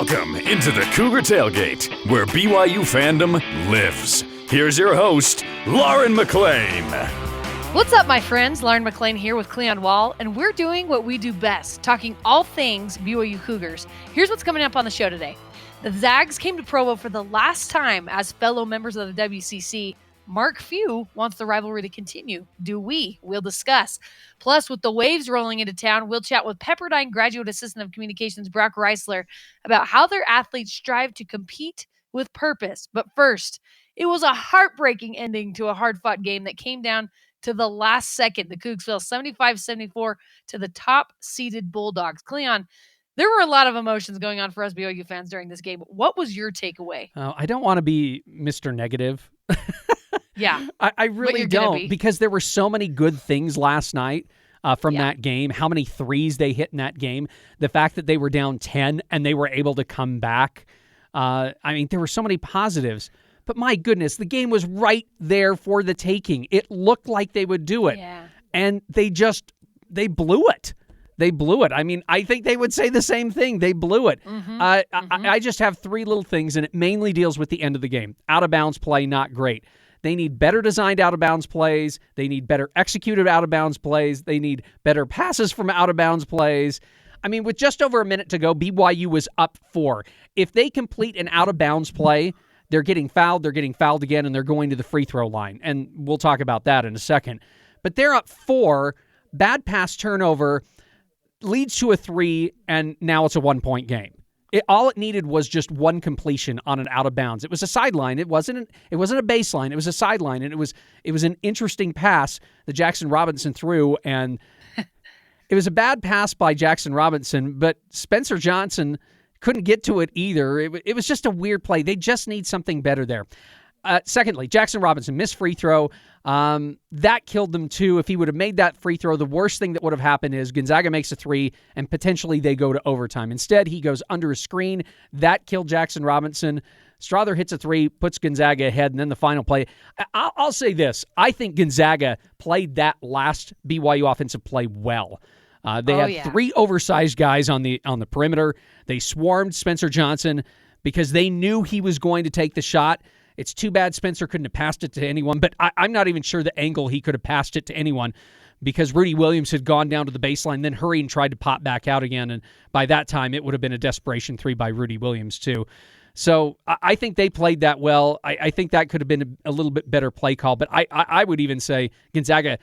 Welcome into the Cougar Tailgate, where BYU fandom lives. Here's your host, Lauren McLean. What's up, my friends? Lauren McLean here with Cleon and Lauren, and we're doing what we do best, talking all things BYU Cougars. Here's what's coming up on the show today. The Zags came to Provo for the last time as fellow members of the WCC. Mark Few wants the rivalry to continue. Do we? We'll discuss. Plus, with the waves rolling into town, we'll chat with Pepperdine Graduate Assistant of Communications Brock Reisler about how their athletes strive to compete with purpose. But first, it was a heartbreaking ending to a hard-fought game that came down to the last second. The Cougs fell 75-74 to the top-seeded Bulldogs. Cleon, there were a lot of emotions going on for us BYU fans during this game. What was your takeaway? I don't want to be Mr. Negative. Yeah. I really don't, because there were so many good things last night from that game. How many threes they hit in that game. The fact that they were down 10 and they were able to come back. There were so many positives. But my goodness, the game was right there for the taking. It looked like they would do it. Yeah. And they blew it. They blew it. I think they would say the same thing. They blew it. I just have three little things, and it mainly deals with the end of the game. Out-of-bounds play, not great. They need better designed out-of-bounds plays. They need better executed out-of-bounds plays. They need better passes from out-of-bounds plays. With just over a minute to go, BYU was up 4. If they complete an out-of-bounds play, they're getting fouled again, and they're going to the free throw line. And we'll talk about that in a second. But they're up 4, bad pass turnover, leads to a 3, and now it's a 1-point game. All it needed was just one completion on an out of bounds. It was a sideline. It wasn't a baseline. It was a sideline, and it was an interesting pass that Jackson Robinson threw, and it was a bad pass by Jackson Robinson, but Spencer Johnson couldn't get to it either. It was just a weird play. They just need something better there. Secondly, Jackson Robinson, missed free throw. That killed them too. If he would have made that free throw, the worst thing that would have happened is Gonzaga makes a 3 and potentially they go to overtime. Instead, he goes under a screen. That killed Jackson Robinson. Strother hits a 3, puts Gonzaga ahead, and then the final play. I'll say this. I think Gonzaga played that last BYU offensive play well. They had 3 oversized guys on the perimeter. They swarmed Spencer Johnson because they knew he was going to take the shot. It's too bad Spencer couldn't have passed it to anyone, but I'm not even sure the angle he could have passed it to anyone, because Rudy Williams had gone down to the baseline, then hurried and tried to pop back out again, and by that time it would have been a desperation 3 by Rudy Williams too. So I think they played that well. I think that could have been a little bit better play call, but I would even say Gonzaga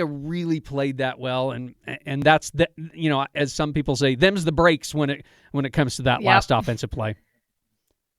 really played that well, and that's the, as some people say, them's the breaks when it comes to that last offensive play.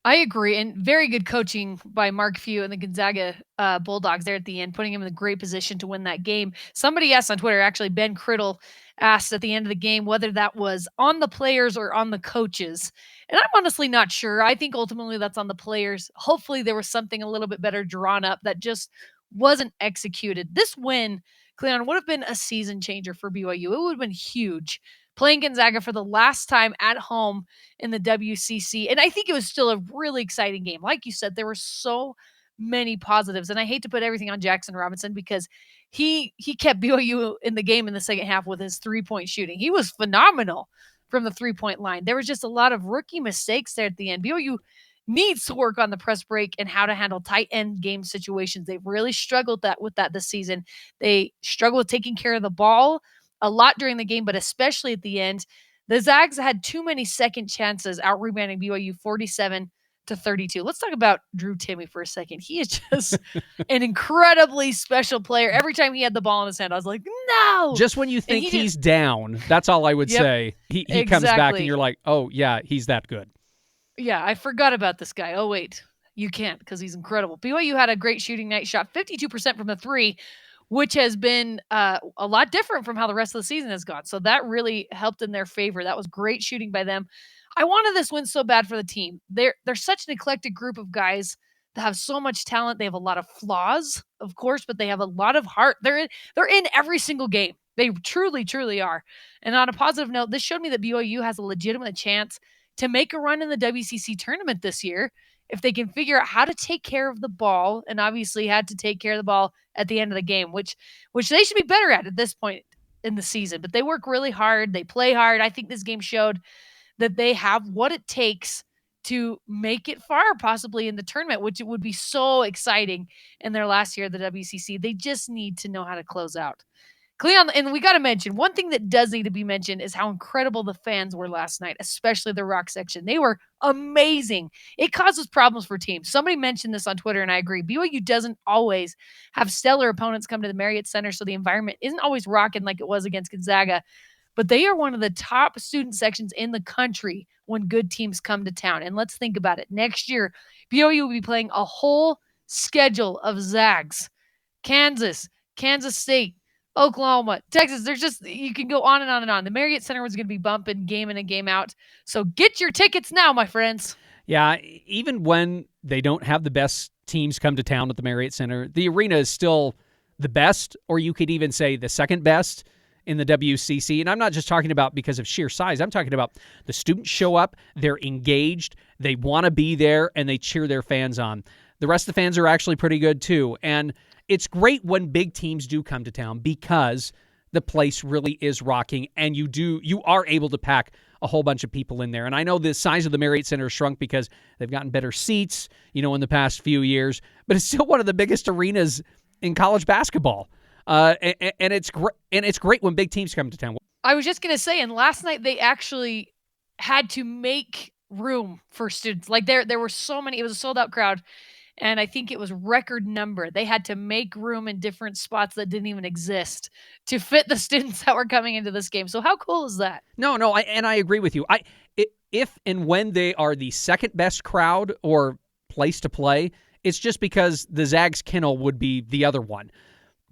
I agree, and very good coaching by Mark Few and the Gonzaga Bulldogs there at the end, putting him in a great position to win that game. Somebody asked on Twitter, actually, Ben Criddle asked at the end of the game whether that was on the players or on the coaches. And I'm honestly not sure. I think ultimately that's on the players. Hopefully there was something a little bit better drawn up that just wasn't executed. This win, Cleon, would have been a season changer for BYU. It would have been huge. Playing Gonzaga for the last time at home in the WCC. And I think it was still a really exciting game. Like you said, there were so many positives. And I hate to put everything on Jackson Robinson because he kept BYU in the game in the second half with his 3-point shooting. He was phenomenal from the 3-point line. There was just a lot of rookie mistakes there at the end. BYU needs to work on the press break and how to handle tight end game situations. They've really struggled with that this season. They struggle with taking care of the ball a lot during the game, but especially at the end. The Zags had too many second chances, out-rebounding BYU 47-32. Let's talk about Drew Timme for a second. He is just an incredibly special player. Every time he had the ball in his hand, I was like, no! Just when you think he's down, that's all I would say. He comes back and you're like, oh, yeah, he's that good. Yeah, I forgot about this guy. Oh, wait, you can't because he's incredible. BYU had a great shooting night, shot 52% from the 3, which has been a lot different from how the rest of the season has gone. So that really helped in their favor. That was great shooting by them. I wanted this win so bad for the team. They're such an eclectic group of guys that have so much talent. They have a lot of flaws, of course, but they have a lot of heart. They're in every single game. They truly, truly are. And on a positive note, this showed me that BYU has a legitimate chance to make a run in the WCC tournament this year if they can figure out how to take care of the ball, and obviously had to take care of the ball at the end of the game, which they should be better at this point in the season. But they work really hard. They play hard. I think this game showed that they have what it takes to make it far, possibly in the tournament, which it would be so exciting in their last year of the WCC. They just need to know how to close out. Cleon, and we got to mention, one thing that does need to be mentioned is how incredible the fans were last night, especially the rock section. They were amazing. It causes problems for teams. Somebody mentioned this on Twitter, and I agree. BYU doesn't always have stellar opponents come to the Marriott Center, so the environment isn't always rocking like it was against Gonzaga, but they are one of the top student sections in the country when good teams come to town. And let's think about it. Next year, BYU will be playing a whole schedule of Zags, Kansas State, Oklahoma, Texas. There's just, you can go on and on and on. The Marriott Center was going to be bumping game in and game out. So get your tickets now, my friends. Yeah, even when they don't have the best teams come to town at the Marriott Center, the arena is still the best, or you could even say the second best in the WCC. And I'm not just talking about because of sheer size. I'm talking about the students show up, they're engaged, they want to be there, and they cheer their fans on. The rest of the fans are actually pretty good too. And it's great when big teams do come to town because the place really is rocking, and you are able to pack a whole bunch of people in there. And I know the size of the Marriott Center has shrunk because they've gotten better seats, in the past few years, but it's still one of the biggest arenas in college basketball. And it's great when big teams come to town. I was just going to say, and last night they actually had to make room for students. Like there were so many, it was a sold out crowd. And I think it was record number. They had to make room in different spots that didn't even exist to fit the students that were coming into this game. So how cool is that? No, I agree with you. If and when they are the second best crowd or place to play, it's just because the Zags Kennel would be the other one.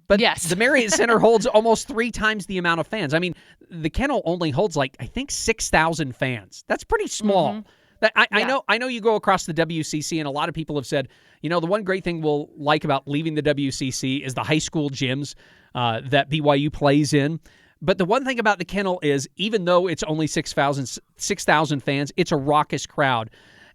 But yes, the Marriott Center holds almost 3 times the amount of fans. I mean, the Kennel only holds I think 6,000 fans. That's pretty small. Mm-hmm. I know you go across the WCC, and a lot of people have said, the one great thing we'll like about leaving the WCC is the high school gyms that BYU plays in. But the one thing about the Kennel is, even though it's only 6,000 fans, it's a raucous crowd.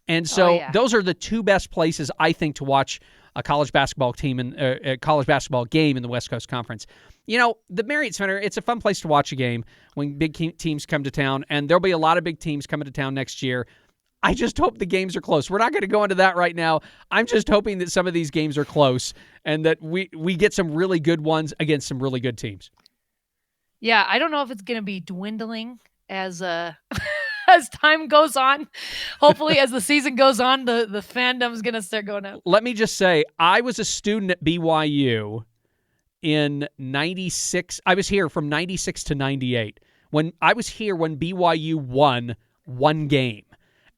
And so those are the 2 best places, I think, to watch a college basketball team and a college basketball game in the West Coast Conference. The Marriott Center, it's a fun place to watch a game when big teams come to town, and there'll be a lot of big teams coming to town next year. I just hope the games are close. We're not going to go into that right now. I'm just hoping that some of these games are close and that we get some really good ones against some really good teams. Yeah, I don't know if it's going to be dwindling as as time goes on. Hopefully, as the season goes on, the fandom is going to start going up. Let me just say, I was a student at BYU in 96. I was here from 96 to 98. When I was here when BYU won one game.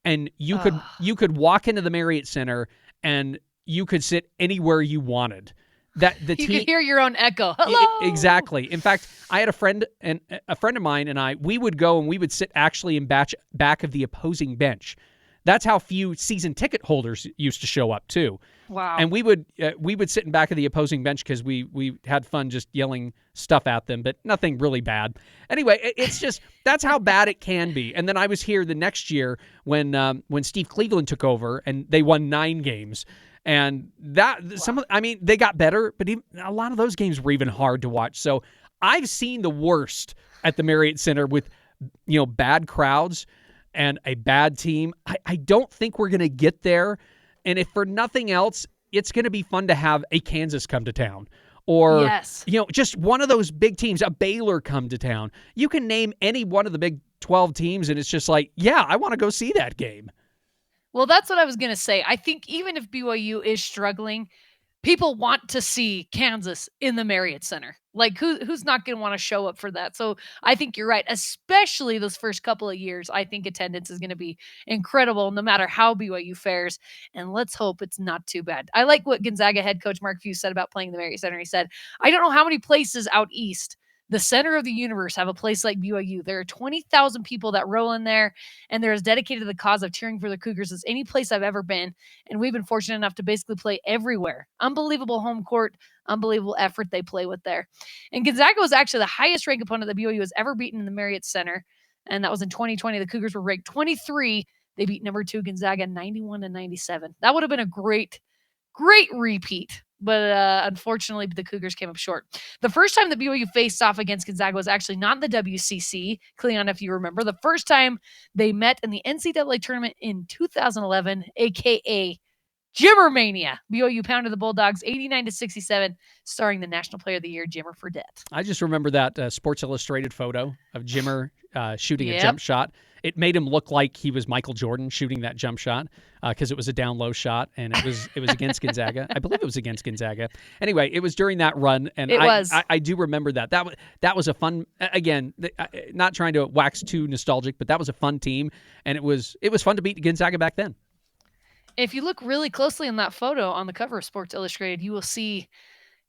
And you could walk into the Marriott Center and you could sit anywhere you wanted. That you could hear your own echo. Hello. Exactly. In fact, I had a friend of mine and we would go and we would sit actually in back of the opposing bench. That's how few season ticket holders used to show up too. Wow. And we would sit in back of the opposing bench because we had fun just yelling stuff at them, but nothing really bad. Anyway, it's just that's how bad it can be. And then I was here the next year when Steve Cleveland took over and they won 9 games. And they got better, but a lot of those games were even hard to watch. So I've seen the worst at the Marriott Center with bad crowds and a bad team. I don't think we're going to get there. And if for nothing else, it's going to be fun to have a Kansas come to town or, just one of those big teams, a Baylor come to town. You can name any one of the Big 12 teams, and it's just like, yeah, I want to go see that game. Well, that's what I was going to say. I think even if BYU is struggling, people want to see Kansas in the Marriott Center. Like, who's not going to want to show up for that? So I think you're right, especially those first couple of years. I think attendance is going to be incredible no matter how BYU fares, and let's hope it's not too bad. I like what Gonzaga head coach Mark Few said about playing the Marriott Center. He said, I don't know how many places out east, the center of the universe, have a place like BYU. There are 20,000 people that roll in there, and they're as dedicated to the cause of cheering for the Cougars as any place I've ever been. And we've been fortunate enough to basically play everywhere. Unbelievable home court, unbelievable effort they play with there. And Gonzaga was actually the highest ranked opponent that BYU has ever beaten in the Marriott Center. And that was in 2020. The Cougars were ranked 23. They beat number 2 Gonzaga 91-97. That would have been a great repeat but unfortunately the Cougars came up short. The first time that BYU faced off against Gonzaga was actually not in the WCC, Cleon, if you remember. The first time they met in the NCAA tournament in 2011, a.k.a. Jimmer Mania. BYU pounded the Bulldogs 89-67, starring the National Player of the Year, Jimmer Fredette. I just remember that Sports Illustrated photo of Jimmer shooting a jump shot. It made him look like he was Michael Jordan shooting that jump shot because it was a down low shot, and it was against Gonzaga. I believe it was against Gonzaga. Anyway, it was during that run, and I do remember that. That was a fun. Again, not trying to wax too nostalgic, but that was a fun team, and it was fun to beat Gonzaga back then. If you look really closely in that photo on the cover of Sports Illustrated, you will see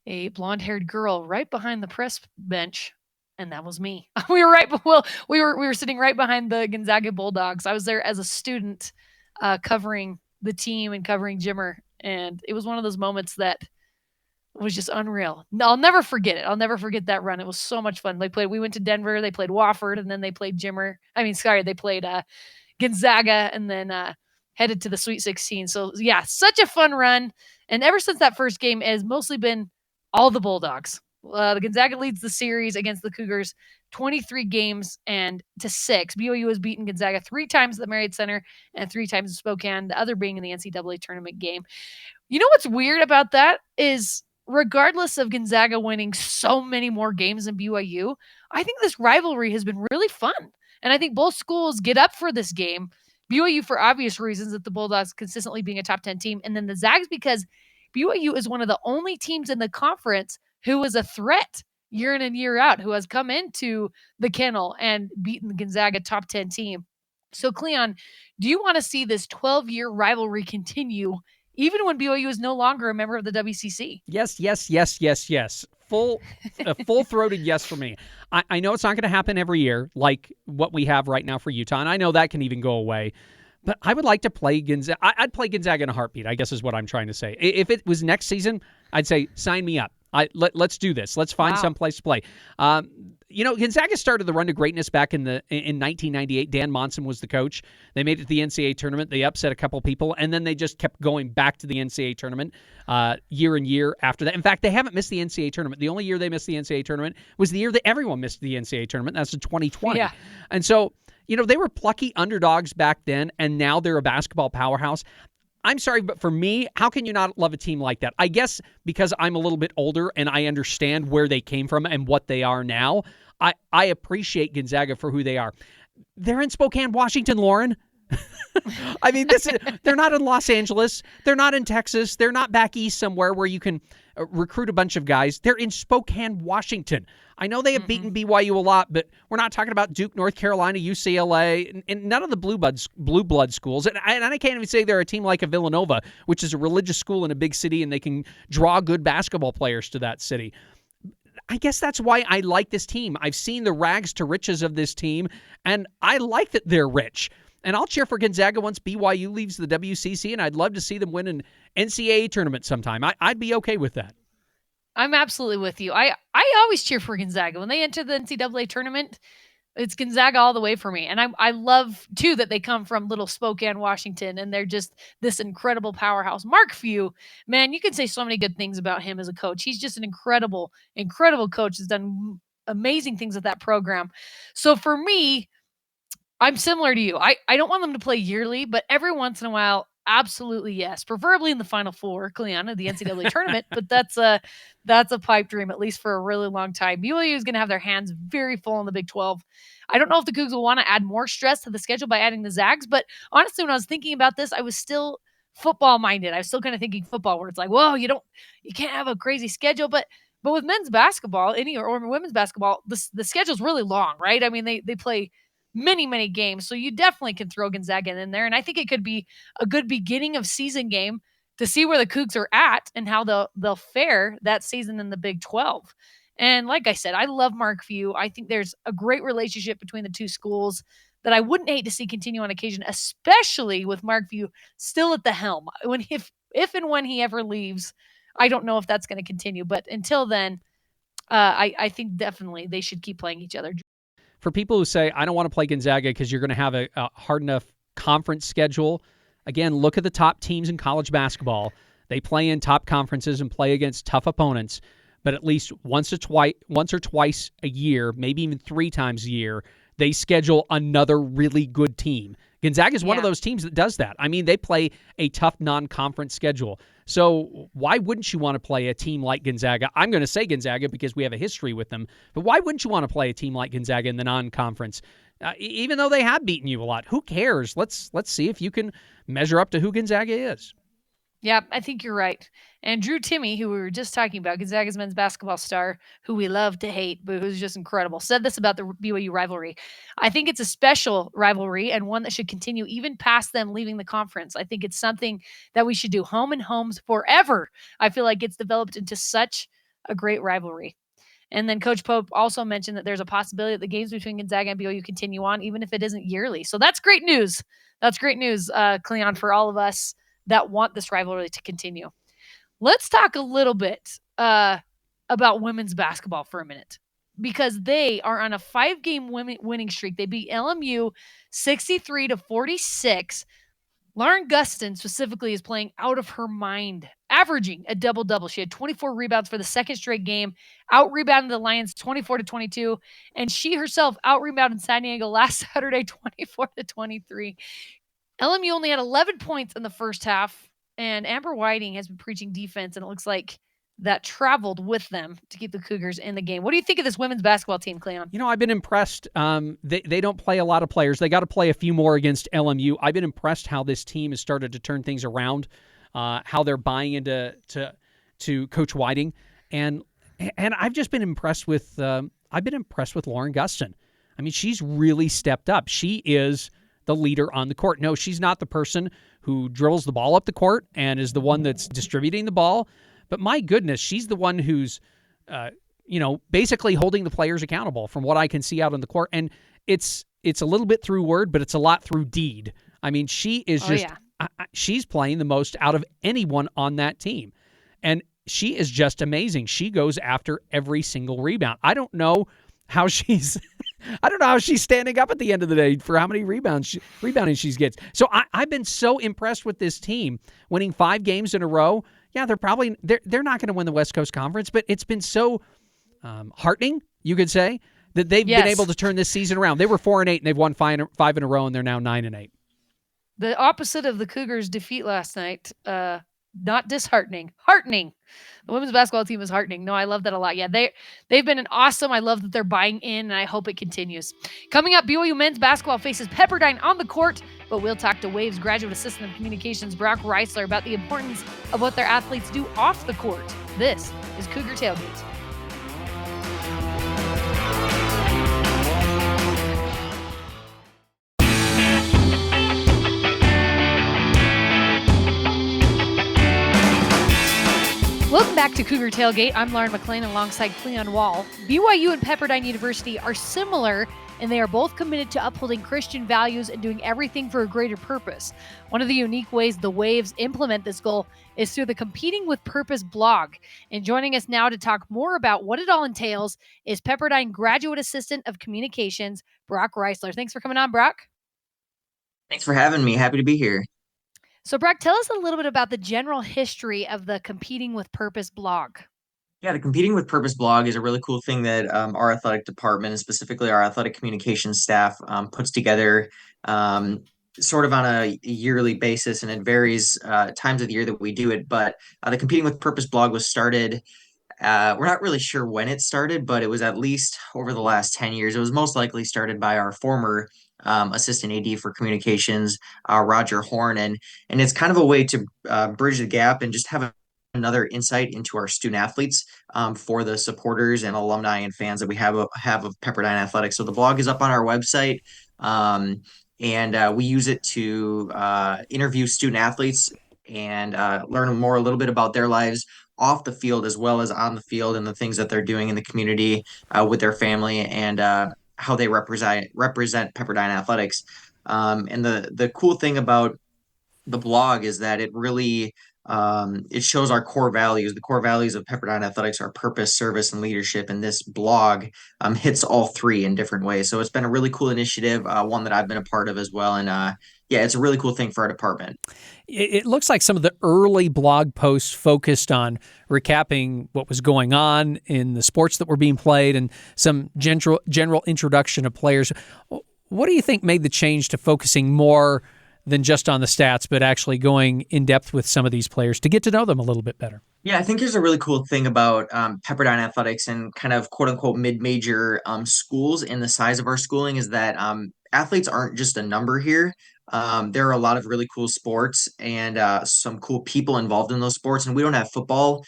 a blonde-haired girl right behind the press bench, and that was me. We were sitting right behind the Gonzaga Bulldogs. I was there as a student, covering the team and covering Jimmer, and it was one of those moments that was just unreal. No, I'll never forget it. I'll never forget that run. It was so much fun. We went to Denver, they played Wofford, and then they played they played Gonzaga, and then headed to the Sweet 16. So, yeah, such a fun run. And ever since that first game, it has mostly been all the Bulldogs. The Gonzaga leads the series against the Cougars 23 games and to 6. BYU has beaten Gonzaga 3 times at the Marriott Center and 3 times in Spokane, the other being in the NCAA tournament game. You know what's weird about that is regardless of Gonzaga winning so many more games than BYU, I think this rivalry has been really fun. And I think both schools get up for this game. BYU for obvious reasons, that the Bulldogs consistently being a top 10 team. And then the Zags because BYU is one of the only teams in the conference who is a threat year in and year out, who has come into the kennel and beaten the Gonzaga top 10 team. So, Cleon, do you want to see this 12-year rivalry continue even when BYU is no longer a member of the WCC? Yes. A full-throated yes for me. I know it's not going to happen every year like what we have right now for Utah, and I know that can even go away. But I would like to play Gonzaga. I'd play Gonzaga in a heartbeat, I guess is what I'm trying to say. If it was next season, I'd say sign me up. Let's do this. Let's find some place to play. Gonzaga started the run to greatness back in 1998. Dan Monson was the coach. They made it to the NCAA tournament. They upset a couple people, and then they just kept going back to the NCAA tournament year and year after that. In fact, they haven't missed the NCAA tournament. The only year they missed the NCAA tournament was the year that everyone missed the NCAA tournament. That's in 2020. Yeah. And so, they were plucky underdogs back then, and now they're a basketball powerhouse. I'm sorry, but for me, how can you not love a team like that? I guess because I'm a little bit older and I understand where they came from and what they are now, I appreciate Gonzaga for who they are. They're in Spokane, Washington, Lauren. I mean, they're not in Los Angeles. They're not in Texas. They're not back east somewhere where you can recruit a bunch of guys. They're in Spokane, Washington. I know they have beaten BYU a lot, but we're not talking about Duke, North Carolina, UCLA, and none of the blue blood schools. And I can't even say they're a team like a Villanova, which is a religious school in a big city, and they can draw good basketball players to that city. I guess that's why I like this team. I've seen the rags to riches of this team, and I like that they're rich. And I'll cheer for Gonzaga once BYU leaves the WCC, and I'd love to see them win an NCAA tournament sometime. I'd be okay with that. I'm absolutely with you. I always cheer for Gonzaga. When they enter the NCAA tournament, it's Gonzaga all the way for me. And I love, too, that they come from little Spokane, Washington, and they're just this incredible powerhouse. Mark Few, man, you can say so many good things about him as a coach. He's just an incredible, incredible coach. He's done amazing things with that program. So for me, I'm similar to you. I don't want them to play yearly, but every once in a while, absolutely yes. Preferably in the Final Four, Cleon, of the NCAA tournament, but that's a pipe dream, at least for a really long time. BYU is going to have their hands very full in the Big 12. I don't know if the Cougs will want to add more stress to the schedule by adding the Zags, but honestly, when I was thinking about this, I was still football-minded. I was still kind of thinking football, where it's like, whoa, you can't have a crazy schedule, but with men's basketball, or women's basketball, the schedule's really long, right? I mean, they play many games, so you definitely can throw Gonzaga in there, and I think it could be a good beginning of season game to see where the Cougs are at and how they'll fare that season in the Big 12. And like I said, I love Mark Few. I think there's a great relationship between the two schools that I wouldn't hate to see continue on occasion, especially with Mark Few still at the helm. If and when he ever leaves, I don't know if that's going to continue, but until then, I think definitely they should keep playing each other. For people who say, I don't want to play Gonzaga because you're going to have a hard enough conference schedule, again, look at the top teams in college basketball. They play in top conferences and play against tough opponents, but at least once or twice a year, maybe even 3 times a year, they schedule another really good team. Gonzaga is one of those teams that does that. I mean, they play a tough non-conference schedule. So why wouldn't you want to play a team like Gonzaga? I'm going to say Gonzaga because we have a history with them. But why wouldn't you want to play a team like Gonzaga in the non-conference? Even though they have beaten you a lot, who cares? Let's see if you can measure up to who Gonzaga is. Yeah, I think you're right. And Drew Timme, who we were just talking about, Gonzaga's men's basketball star, who we love to hate, but who's just incredible, said this about the BYU rivalry. I think it's a special rivalry and one that should continue even past them leaving the conference. I think it's something that we should do home and homes forever. I feel like it's developed into such a great rivalry. And then Coach Pope also mentioned that there's a possibility that the games between Gonzaga and BYU continue on, even if it isn't yearly. So that's great news. That's great news, Cleon, for all of us that want this rivalry to continue. Let's talk a little bit about women's basketball for a minute, because they are on a 5-game winning streak. They beat LMU 63-46. Lauren Gustin specifically is playing out of her mind, averaging a double-double. She had 24 rebounds for the second straight game, out-rebounded the Lions 24-22, and she herself out-rebounded San Diego last Saturday 24-23. LMU only had 11 points in the first half, and Amber Whiting has been preaching defense, and it looks like that traveled with them to keep the Cougars in the game. What do you think of this women's basketball team, Cleon? You know, I've been impressed. They don't play a lot of players. They got to play a few more against LMU. I've been impressed how this team has started to turn things around, how they're buying into to Coach Whiting, and I've just been impressed with. I've been impressed with Lauren Gustin. I mean, she's really stepped up. She is the leader on the court. No, she's not the person who dribbles the ball up the court and is the one that's distributing the ball. But my goodness, she's the one who's, basically holding the players accountable from what I can see out on the court. And it's a little bit through word, but it's a lot through deed. I mean, she is she's playing the most out of anyone on that team. And she is just amazing. She goes after every single rebound. I don't know how she's standing up at the end of the day for how many rebounding she gets. So I've been so impressed with this team winning 5 games in a row. Yeah, they're not going to win the West Coast Conference, but it's been so heartening, you could say, that they've been able to turn this season around. They were 4-8 and they've won 5 in a row, and they're now 9-8. The opposite of the Cougars' defeat last night. Not disheartening, heartening. The women's basketball team is heartening. No, I love that a lot. Yeah, they've been an awesome. I love that they're buying in, and I hope it continues. Coming up, BYU men's basketball faces Pepperdine on the court, but we'll talk to Wave's graduate assistant of communications, Brock Reisler, about the importance of what their athletes do off the court. This is Cougar Tailgate. Welcome back to Cougar Tailgate. I'm Lauren McLean alongside Cleon Wall. BYU and Pepperdine University are similar, and they are both committed to upholding Christian values and doing everything for a greater purpose. One of the unique ways the Waves implement this goal is through the Competing with Purpose blog. And joining us now to talk more about what it all entails is Pepperdine Graduate Assistant of Communications, Brock Reisler. Thanks for coming on, Brock. Thanks for having me. Happy to be here. So, Brock, tell us a little bit about the general history of the Competing with Purpose blog. Yeah, the Competing with Purpose blog is a really cool thing that our athletic department, and specifically our athletic communications staff, puts together sort of on a yearly basis, and it varies times of the year that we do it. But the Competing with Purpose blog was started. We're not really sure when it started, but it was at least over the last 10 years. It was most likely started by our former assistant AD for communications, Roger Horn. And it's kind of a way to bridge the gap and just have another insight into our student athletes for the supporters and alumni and fans that we have of Pepperdine Athletics. So the blog is up on our website, and we use it to interview student athletes and learn a little bit about their lives off the field as well as on the field, and the things that they're doing in the community with their family, and how they represent Pepperdine Athletics. And the cool thing about the blog is that it really it shows our core values. The core values of Pepperdine Athletics are purpose, service, and leadership. And this blog hits all three in different ways. So it's been a really cool initiative, one that I've been a part of as well. And yeah, it's a really cool thing for our department. It looks like some of the early blog posts focused on recapping what was going on in the sports that were being played and some general introduction of players. What do you think made the change to focusing more than just on the stats, but actually going in depth with some of these players to get to know them a little bit better? Yeah, I think there's a really cool thing about Pepperdine Athletics and kind of quote unquote mid-major schools in the size of our schooling is that athletes aren't just a number here. There are a lot of really cool sports and some cool people involved in those sports, and we don't have football.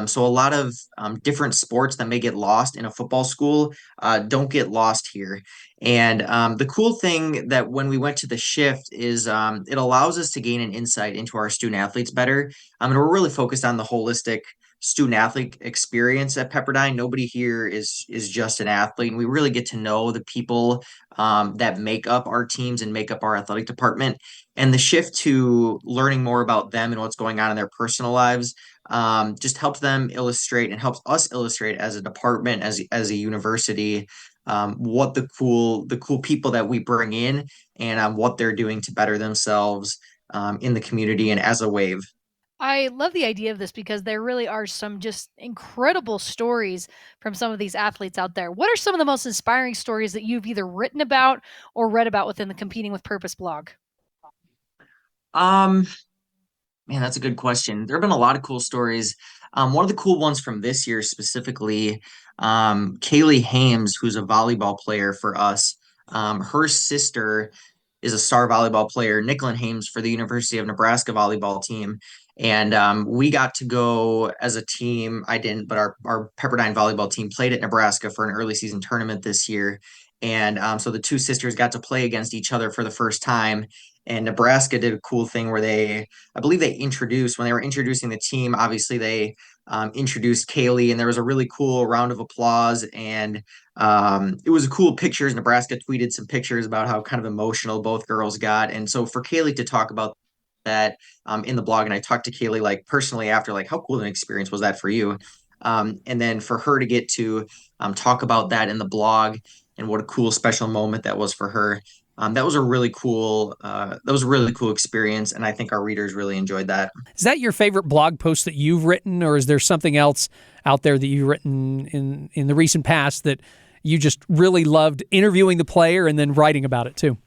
So a lot of different sports that may get lost in a football school don't get lost here. And the cool thing that when we went to the shift is it allows us to gain an insight into our student athletes better. And we're really focused on the holistic student athlete experience at Pepperdine. Nobody here is just an athlete, and we really get to know the people that make up our teams and make up our athletic department. And the shift to learning more about them and what's going on in their personal lives just helps them illustrate and helps us illustrate as a department, as a university, what the cool people that we bring in and what they're doing to better themselves in the community and as a wave. I love the idea of this because there really are some just incredible stories from some of these athletes out there. What are some of the most inspiring stories that you've either written about or read about within the Competing with Purpose blog? Um, Man, that's a good question. There have been a lot of cool stories. One of the cool ones from this year specifically, Kaylee Hames, who's a volleyball player for us, her sister is a star volleyball player, Nicklin Hames for the University of Nebraska volleyball team. And we got to go as a team. I didn't, but our Pepperdine volleyball team played at Nebraska for an early season tournament this year. And so the two sisters got to play against each other for the first time. And Nebraska did a cool thing where I believe they introduced, when they were introducing the team, obviously they introduced Kaylee, and there was a really cool round of applause. And it was a cool pictures. Nebraska tweeted some pictures about how kind of emotional both girls got. And so for Kaylee to talk about that in the blog, and I talked to Kaylee like personally after, like, how cool an experience was that for you? And then for her to get to talk about that in the blog and what a cool special moment that was for her. That was a really cool experience, and I think our readers really enjoyed that. Is that your favorite blog post that you've written, or is there something else out there that you've written in the recent past that you just really loved interviewing the player and then writing about it too?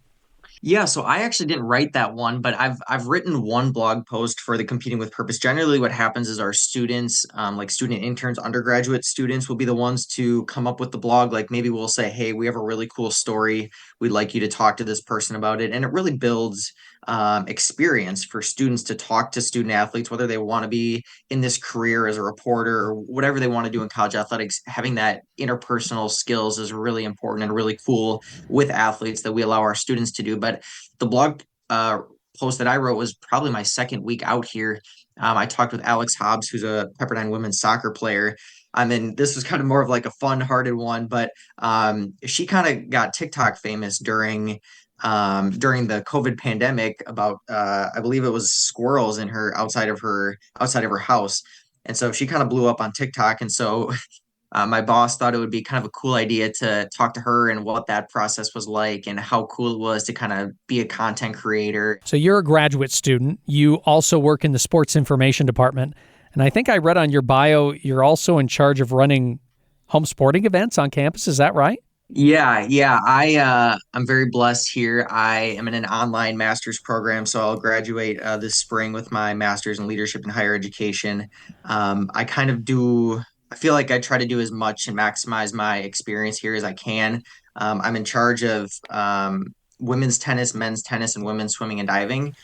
Yeah, so I actually didn't write that one, but I've written one blog post for the Competing with Purpose. Generally, what happens is our students, like student interns, undergraduate students, will be the ones to come up with the blog. Like maybe we'll say, "Hey, we have a really cool story. We'd like you to talk to this person about it," and it really builds experience for students to talk to student athletes, whether they want to be in this career as a reporter or whatever they want to do in college athletics. Having that interpersonal skills is really important and really cool with athletes that we allow our students to do. But the blog post that I wrote was probably my second week out here. I talked with Alex Hobbs, who's a Pepperdine women's soccer player. I mean, this was kind of more of like a fun-hearted one, but she kind of got TikTok famous during the COVID pandemic about I believe it was squirrels in her outside of her house. And so she kind of blew up on TikTok. And so my boss thought it would be kind of a cool idea to talk to her and what that process was like and how cool it was to kind of be a content creator. So you're a graduate student. You also work in the sports information department. And I think I read on your bio, you're also in charge of running home sporting events on campus. Is that right? Yeah. I'm very blessed here. I am in an online master's program, so I'll graduate this spring with my master's in leadership and higher education. I kind of do. I feel like I try to do as much and maximize my experience here as I can. I'm in charge of women's tennis, men's tennis, and women's swimming and diving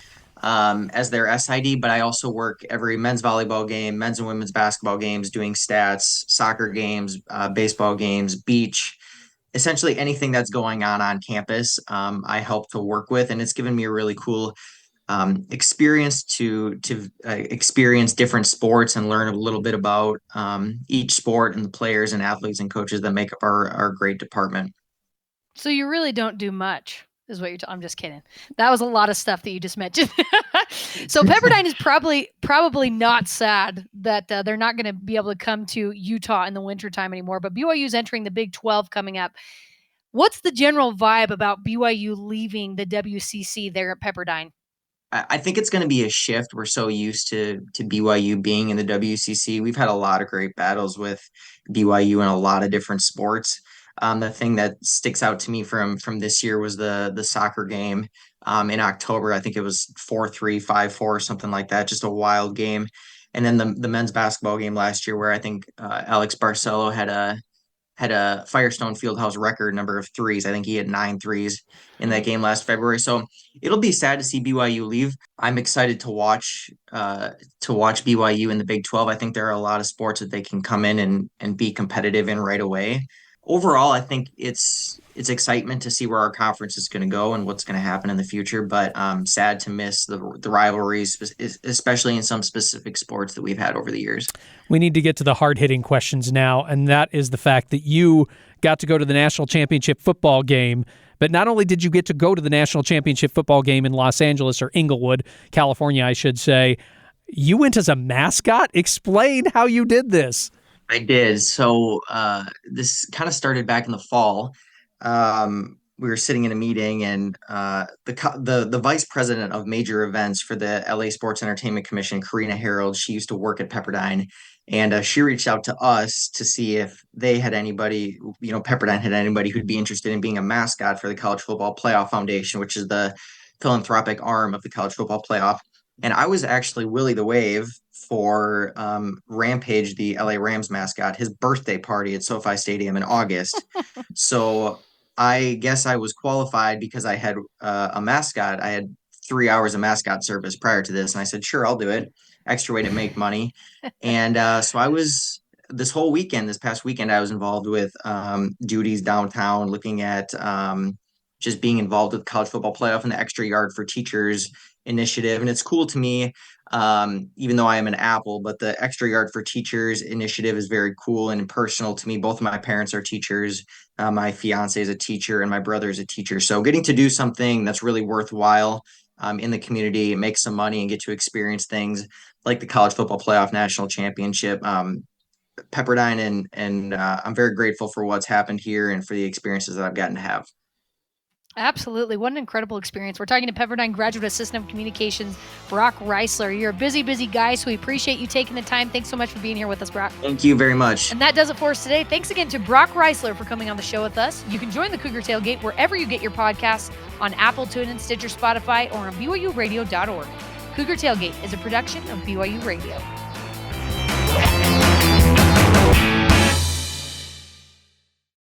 as their SID, but I also work every men's volleyball game, men's and women's basketball games, doing stats, soccer games, baseball games, beach, essentially anything that's going on campus. I help to work with, and it's given me a really cool experience to experience different sports and learn a little bit about each sport and the players and athletes and coaches that make up our great department. So you really don't do much. is what I'm just kidding. That was a lot of stuff that you just mentioned. So Pepperdine is probably not sad that they're not going to be able to come to Utah in the wintertime anymore, but BYU is entering the Big 12 coming up. What's the general vibe about BYU leaving the WCC there at Pepperdine? I think it's going to be a shift. We're so used to BYU being in the WCC. We've had a lot of great battles with BYU in a lot of different sports. The thing that sticks out to me from this year was the soccer game in October. I think it was 4-3, 5-4, something like that. Just a wild game. And then the men's basketball game last year, where I think Alex Barcelo had a Firestone Fieldhouse record number of threes. I think he had 9 threes in that game last February. So it'll be sad to see BYU leave. I'm excited to watch BYU in the Big 12. I think there are a lot of sports that they can come in and be competitive in right away. Overall, I think it's excitement to see where our conference is going to go and what's going to happen in the future. But sad to miss the rivalries, especially in some specific sports that we've had over the years. We need to get to the hard-hitting questions now, and that is the fact that you got to go to the national championship football game. But not only did you get to go to the national championship football game in Los Angeles, or Inglewood, California, I should say, you went as a mascot? Explain how you did this. I did. So this kind of started back in the fall. We were sitting in a meeting, and the vice president of major events for the LA Sports Entertainment Commission, Karina Harold, she used to work at Pepperdine, and she reached out to us to see if they had anybody, Pepperdine had anybody who'd be interested in being a mascot for the College Football Playoff Foundation, which is the philanthropic arm of the College Football Playoff. And I was actually Willie the Wave for Rampage, the LA Rams mascot, his birthday party at SoFi Stadium in August. So I guess I was qualified because I had a mascot. I had 3 hours of mascot service prior to this. And I said, sure, I'll do it. Extra way to make money. And so I was, this past weekend, I was involved with duties downtown, looking at just being involved with the College Football Playoff and the Extra Yard for Teachers initiative. And it's cool to me, even though I am an Apple, but the Extra Yard for Teachers initiative is very cool and personal to me. Both of my parents are teachers. My fiance is a teacher and my brother is a teacher. So getting to do something that's really worthwhile in the community, make some money, and get to experience things like the College Football Playoff National Championship, Pepperdine, and I'm very grateful for what's happened here and for the experiences that I've gotten to have. Absolutely. What an incredible experience. We're talking to Pepperdine Graduate Assistant of Communications, Brock Reisler. You're a busy guy, so we appreciate you taking the time. Thanks so much for being here with us, Brock. Thank you very much. And that does it for us today. Thanks again to Brock Reisler for coming on the show with us. You can join the Cougar Tailgate wherever you get your podcasts, on Apple, TuneIn, Stitcher, Spotify, or on BYURadio.org. Cougar Tailgate is a production of BYU Radio.